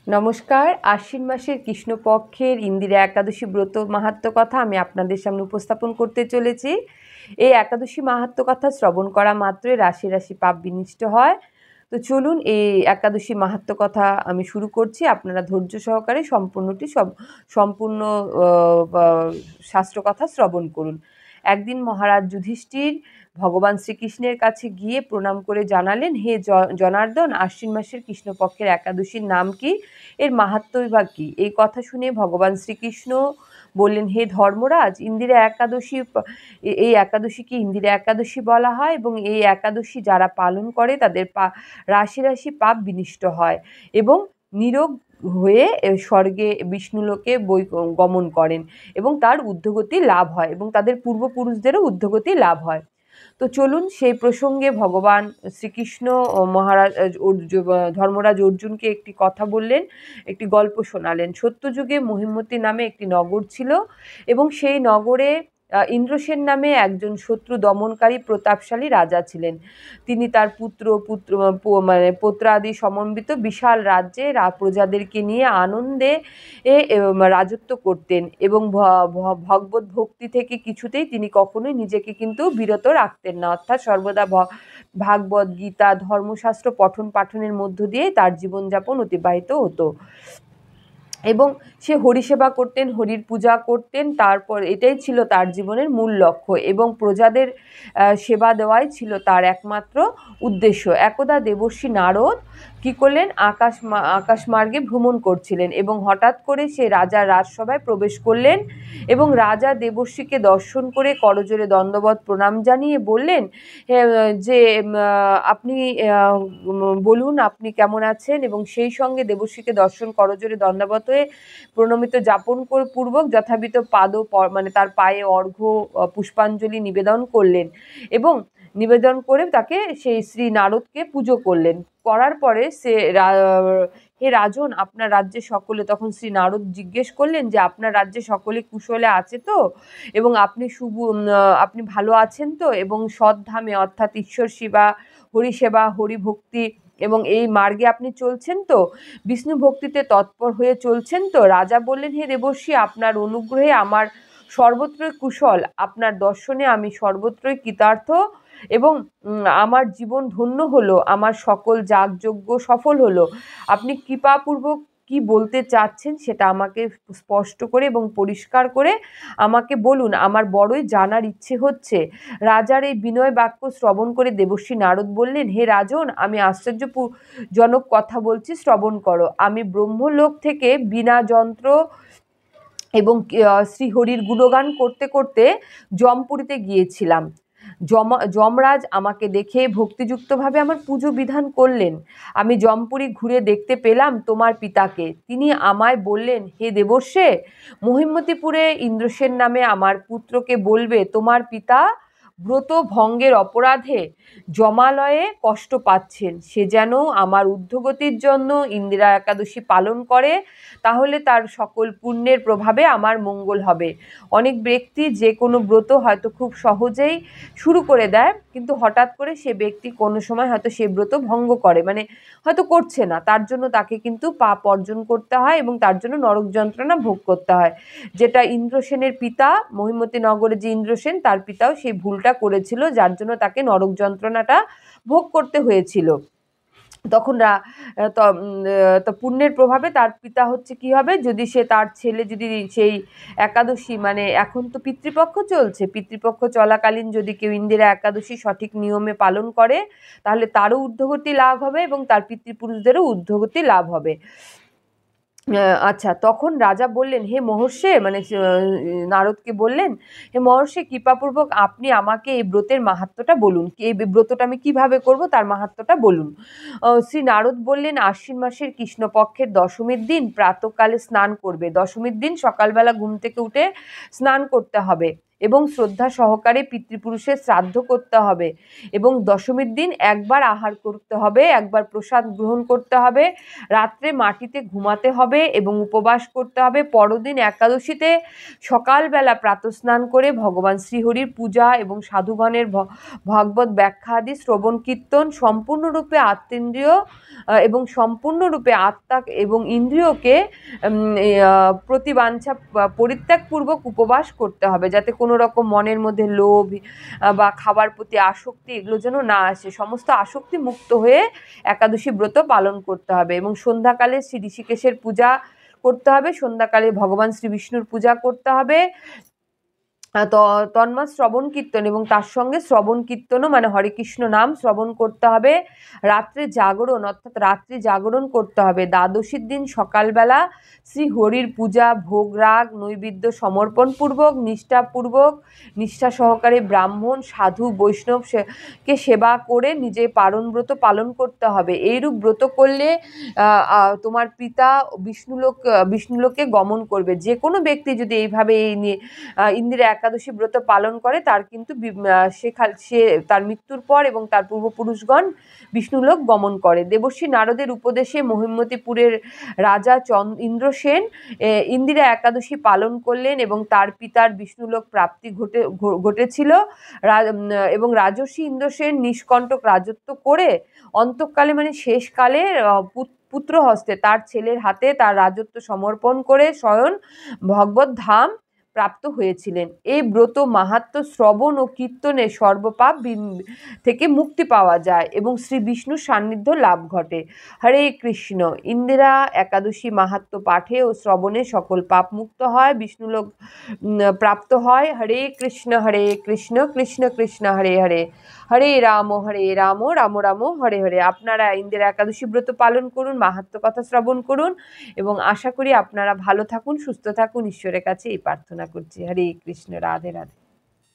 নমস্কার। আশ্বিন মাসের কৃষ্ণপক্ষের ইন্দিরা একাদশী ব্রত মাহাত্ম্য কথা আমি আপনাদের সামনে উপস্থাপন করতে চলেছি। এই একাদশী মাহাত্ম্য কথা শ্রবণ করা মাত্রই রাশি রাশি পাপ বিনষ্ট হয়। তো চলুন এই একাদশী মাহাত্ম্য কথা আমি শুরু করছি। আপনারা ধৈর্য সহকারে সম্পূর্ণ শাস্ত্র কথা শ্রবণ করুন। একদিন মহারাজ যুধিষ্ঠির ভগবান শ্রীকৃষ্ণের কাছে গিয়ে প্রণাম করে জানালেন, হে জনার্দন, আশ্বিন মাসের কৃষ্ণপক্ষের একাদশীর নাম কি, এর মাহাত্ম্যই বা কী? এই কথা শুনে ভগবান শ্রীকৃষ্ণ বললেন, হে ধর্মরাজ, এই একাদশীকে ইন্দিরা একাদশী বলা হয় এবং এই একাদশী যারা পালন করে তাদের রাশি রাশি পাপ বিনষ্ট হয় এবং নিরোগ হয়ে স্বর্গে বিষ্ণুলোকে গমন করেন এবং তার ঊর্ধ্বগতি লাভ হয় এবং তাদের পূর্বপুরুষদেরও ঊর্ধ্বগতি লাভ হয়। তো চলুন সেই প্রসঙ্গে ভগবান শ্রীকৃষ্ণ ও ধর্মরাজ অর্জুনকে একটি কথা বললেন, একটি গল্প শোনালেন। সত্যযুগে মহিমতী নামে একটি নগর ছিল এবং সেই নগরে ইন্দ্রসেন নামে একজন শত্রু দমনকারী প্রতাপশালী রাজা ছিলেন। তিনি তার পুত্রাদি সমন্বিত বিশাল রাজ্যে প্রজাদেরকে নিয়ে আনন্দে রাজত্ব করতেন এবং ভগবত ভক্তি থেকে কিছুতেই তিনি কখনোই নিজেকে কিন্তু বিরত রাখতেন না, অর্থাৎ সর্বদা ভাগবত গীতা ধর্মশাস্ত্র পঠন পাঠনের মধ্য দিয়ে তার জীবনযাপন অতিবাহিত হতো এবং সে হরিসেবা করতেন, হরির পূজা করতেন। তারপর এটাই ছিল তার জীবনের মূল লক্ষ্য এবং প্রজাদের সেবা দেওয়াই ছিল তার একমাত্র উদ্দেশ্য। একদা দেবর্ষি নারদ কী করলেন, আকাশমার্গে ভ্রমণ করছিলেন এবং হঠাৎ করে সে রাজার রাজসভায় প্রবেশ করলেন এবং রাজা দেবর্ষিকে দর্শন করে করজোড়ে দণ্ডবত প্রণাম জানিয়ে বললেন যে আপনি বলুন আপনি কেমন আছেন, এবং সেই সঙ্গে দেবর্ষিকে দর্শন করজোড়ে দণ্ডবত হয়ে প্রণমিত যাপন পূর্বক যথাবিধ তার পায়ে অর্ঘ্য পুষ্পাঞ্জলি নিবেদন করলেন এবং নিবেদন করে তাকে সেই শ্রী নারদকে পুজো করলেন। করার পরে হে রাজন, আপনার রাজ্যে সকলে, তখন শ্রী নারদ জিজ্ঞেস করলেন যে আপনার রাজ্যে সকলে কুশলে আছে তো, এবং আপনি ভালো আছেন তো, এবং সৎধামে অর্থাৎ ঈশ্বর সেবা, হরিসেবা, হরিভক্তি এবং এই মার্গে আপনি চলছেন তো, বিষ্ণু ভক্তিতে তৎপর হয়ে চলছেন তো? রাজা বললেন, হে দেবর্ষি, আপনার অনুগ্রহে আমার সর্বত্রই কুশল, আপনার দর্শনে আমি সর্বত্রই কৃতার্থ এবং আমার জীবন ধন্য হলো, আমার সকল যাগযজ্ঞ সফল হলো। আপনি কৃপাপূর্বক কি বলতে চাচ্ছেন সেটা আমাকে স্পষ্ট করে এবং পরিষ্কার করে আমাকে বলুন, আমার বড়ই জানার ইচ্ছে হচ্ছে। রাজার এই বিনয় বাক্য শ্রবণ করে দেবর্ষি নারদ বললেন, হে রাজন, আমি আশ্চর্যজনক কথা বলছি, শ্রবণ করো। আমি ব্রহ্মলোক থেকে বিনা যন্ত্র এবং শ্রীহরির গুণগান করতে করতে জমপুরীতে গিয়েছিলাম। যমরাজ আমাকে দেখে ভক্তিযুক্তভাবে আমার পুজো বিধান করলেন। আমি জমপুরী ঘুরে দেখতে পেলাম তোমার পিতাকে। তিনি আমায় বললেন, হে দেবর্ষে, মহিমতিপুরে ইন্দ্রসেন নামে আমার পুত্রকে বলবে তোমার পিতা ব্রত ভঙ্গের অপরাধে যমালয়ে কষ্ট পাচ্ছেন। সে যেন আমার ঊর্ধ্বগতির জন্য ইন্দিরা একাদশী পালন করে, তাহলে তার সকল পুণ্যের প্রভাবে আমার মঙ্গল হবে। অনেক ব্যক্তি যে কোনো ব্রত হয়তো খুব সহজেই শুরু করে দেয়, কিন্তু হঠাৎ করে সে ব্যক্তি কোনো সময় হয়তো সে ব্রত ভঙ্গ করে, মানে হয়তো করছে না, তার জন্য তাকে কিন্তু পাপ অর্জন করতে হয় এবং তার জন্য নরক যন্ত্রণা ভোগ করতে হয়। যেটা ইন্দ্রসেনের পিতা, মহিমতী নগরে যে ইন্দ্রসেন, তার পিতাও সেই ভুলটা করেছিল, যার জন্য তাকে নরক যন্ত্রণাটা ভোগ করতে হয়েছিল। তখন তো পুণ্যের প্রভাবে তার পিতা হচ্ছে কি হবে, যদি সে তার ছেলে যদি সেই একাদশী, মানে এখন তো পিতৃপক্ষ চলছে, পিতৃপক্ষ চলাকালীন যদি কেউ ইন্দিরা একাদশী সঠিক নিয়মে পালন করে, তাহলে তারও ঊর্ধ্বগতি লাভ হবে এবং তার পিতৃপুরুষদেরও ঊর্ধ্বগতি লাভ হবে। আচ্ছা, তখন রাজা বললেন, হে মহর্ষে, মানে নারদকে বললেন, হে মহর্ষে, কৃপাপূর্বক আপনি আমাকে এই ব্রতের মাহাত্ম্যটা বলুন, এই ব্রতটা আমি কিভাবে করব তার মাহাত্ম্যটা বলুন। শ্রী নারদ বললেন, আশ্বিন মাসের কৃষ্ণপক্ষের দশমীর দিন প্রাতকালে স্নান করবে। দশমীর দিন সকালবেলা ঘুম থেকে উঠে স্নান করতে হবে এবং শ্রদ্ধা সহকারে পিতৃপুরুষের শ্রাদ্ধ করতে হবে এবং দশমীর দিন একবার আহার করতে হবে, একবার প্রসাদ গ্রহণ করতে হবে, রাত্রে মাটিতে ঘুমাতে হবে এবং উপবাস করতে হবে। পরদিন একাদশীতে সকালবেলা প্রাতঃস্নান করে ভগবান শ্রীহরির পূজা এবং সাধুগণের ভাগবত ব্যাখ্যা আদি শ্রবণ কীর্তন সম্পূর্ণরূপে আত্মেন্দ্রিয় এবং সম্পূর্ণরূপে আত্মা এবং ইন্দ্রিয়কে প্রতিবাঞ্ছা পরিত্যাগপূর্বক উপবাস করতে হবে, যাতে কোনো রকম মনের মধ্যে লোভ বা খাবার প্রতি আসক্তি এগুলো যেন না আসে। সমস্ত আসক্তি মুক্ত হয়ে একাদশী ব্রত পালন করতে হবে এবং সন্ধ্যাকালে শ্রী ঋষিকেশের পূজা করতে হবে, সন্ধ্যাকালে ভগবান শ্রী বিষ্ণুর পূজা করতে হবে, তন্ময় শ্রবণ কীর্তন এবং তার সঙ্গে শ্রবণ কীর্তনও মানে হরে কৃষ্ণ নাম শ্রবণ করতে হবে। রাত্রে জাগরণ অর্থাৎ রাত্রি জাগরণ করতে হবে। দ্বাদশীর দিন সকালবেলা শ্রী হরির পূজা, ভোগ রাগ, নৈবেদ্য সমর্পণপূর্বক নিষ্ঠা সহকারে ব্রাহ্মণ, সাধু, বৈষ্ণবকে সেবা করে নিজে পারণ পালন করতে হবে। এইরূপ ব্রত করলে তোমার পিতা বিষ্ণুলোকে গমন করবে। যে কোনো ব্যক্তি যদি এইভাবে ইন্দিরা একাদশী ব্রত পালন করে তার কিন্তু সে তার মৃত্যুর পর এবং তার পূর্বপুরুষগণ বিষ্ণুলোক গমন করে। দেবর্ষি নারদের উপদেশে মহিমতিপুরের রাজা ইন্দ্রসেন ইন্দিরা একাদশী পালন করলেন এবং তার পিতার বিষ্ণুলোক প্রাপ্তি ঘটেছিল এবং রাজর্ষি ইন্দ্রসেন নিষ্কণ্টক রাজত্ব করে অন্তকালে মানে শেষকালে পুত্র হস্তে তার ছেলের হাতে তার রাজত্ব সমর্পণ করে স্বয়ং ভগবত ধাম প্রাপ্ত হয়েছিলেন। এই ব্রত মাহাত্ম্য শ্রবণ ও কীর্তনে সর্বপাপ থেকে মুক্তি পাওয়া যায় এবং শ্রী বিষ্ণুর সান্নিধ্য লাভ ঘটে। হরে কৃষ্ণ। ইন্দিরা একাদশী মাহাত্ম্য পাঠে ও শ্রবণে সকল পাপ মুক্ত হয়, বিষ্ণুলোক প্রাপ্ত হয়। হরে কৃষ্ণ কৃষ্ণ কৃষ্ণ হরে হরে, হরে রাম রাম রাম হরে হরে। আপনারা ইন্দিরা একাদশী ব্রত পালন করুন, মাহাত্ম্য কথা শ্রবণ করুন এবং আশা করি আপনারা ভালো থাকুন, সুস্থ থাকুন। ঈশ্বরের কাছে এই প্রার্থনা করছি। হরে কৃষ্ণ। রাধে রাধে।